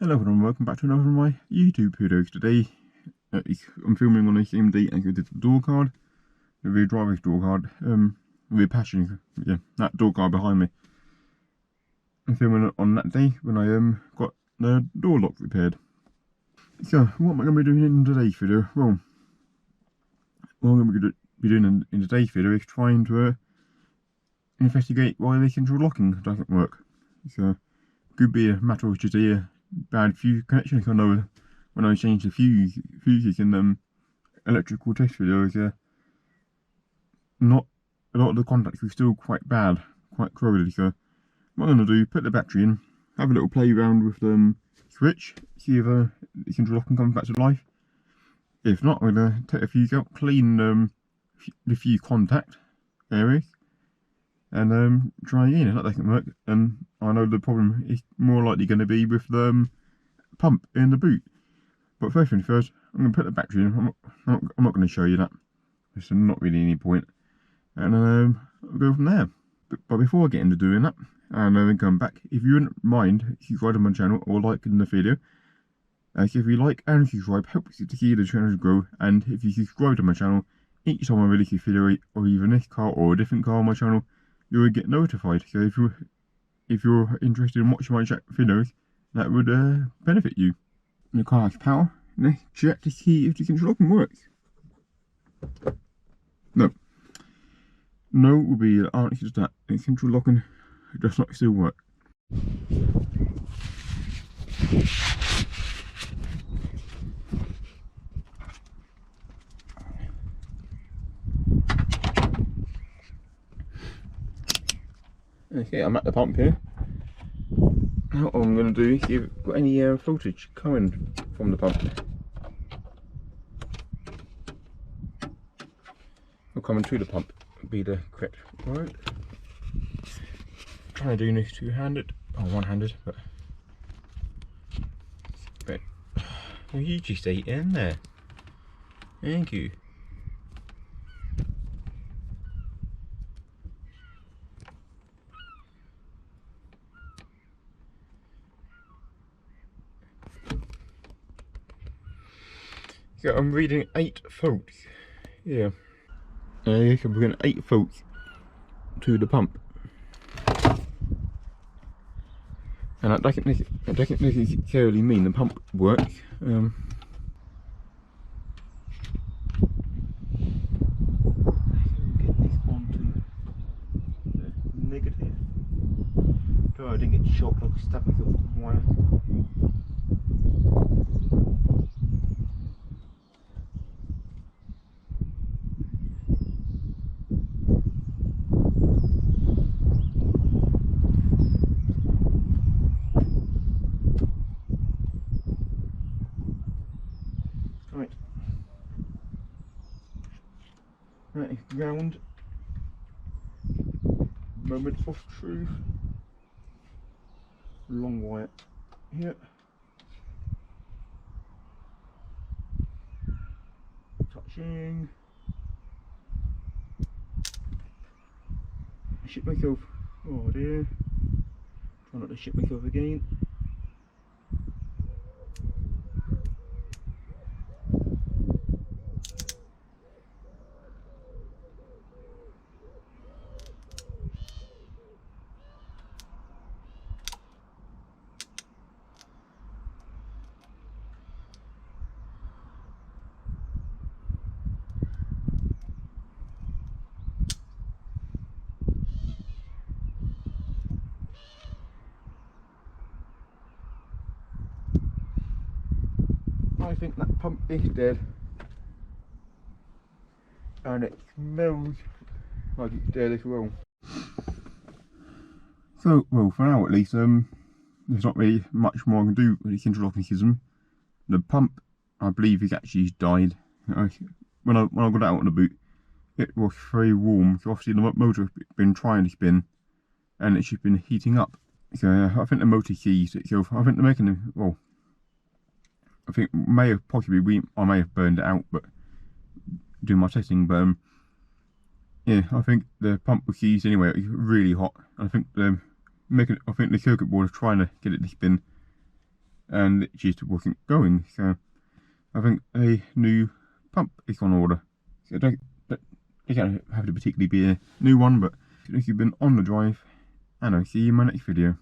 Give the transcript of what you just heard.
Hello everyone, welcome back to another of my YouTube videos. Today I'm filming on the same day as I did the door card, the rear driver's door card, rear passenger, yeah, that door card behind me. I'm filming it on that day when I got the door lock repaired. So what am I going to be doing in today's video? Well, what I'm going to be doing in today's video is trying to investigate why the central locking doesn't work. So it could be a matter of just a bad fuse connection. I know when I changed the fuses in electrical test videos, not a lot of the contacts were still quite bad, quite corroded. So what I'm going to do, put the battery in, have a little play around with the switch, see if the central locking comes back to life. If not, I'm going to take the fuse out, clean the fuse contact areas, and try again. If that doesn't work, then I know the problem is more likely going to be with the pump in the boot. But first things first, I'm going to put the battery in. I'm not going to show you that. There's not really any point. And I'll go from there. But before I get into doing that, and then come back, if you wouldn't mind subscribing to my channel or liking the video, if you like and subscribe, helps to see the channel grow. And if you subscribe to my channel, each time I release a video, or even this car or a different car on my channel, you will get notified. So if you're interested in watching my videos, that would benefit you. The car has power. Let's check to see if the central locking works. No. No will be the answer to that. The central locking does not still work. Okay, I'm at the pump here. Now what I'm going to do is see if I've got any voltage coming from the pump. Or coming to the pump would be the correct word. Trying to do this two-handed, or one-handed, but well, you just stay in there. Thank you. So I'm reading 8 volts. Yeah. You can bring 8 volts to the pump. And that doesn't necessarily mean the pump works. Get this onto the negative. So I didn't get shocked like stabbing myself with a wire. Right, ground, moment of truth, long wire here, touching, shit myself, oh dear, try not to shit myself again. I think that pump is dead, and it smells like it's dead as well. So, well, for now at least, there's not really much more I can do with the central locking system. The pump, I believe, has actually died. When I got it out on the boot, it was very warm. So obviously the motor has been trying to spin, and it's just been heating up. So I think the motor seized itself. I think the mechanism, well, I think I may have burned it out, but doing my testing, but yeah, I think the pump was seized anyway. It was really hot. I think the circuit board is trying to get it to spin, and it just wasn't going. So I think a new pump is on order. So it don't have to particularly be a new one, but if you've been on the drive, and I'll see you in my next video.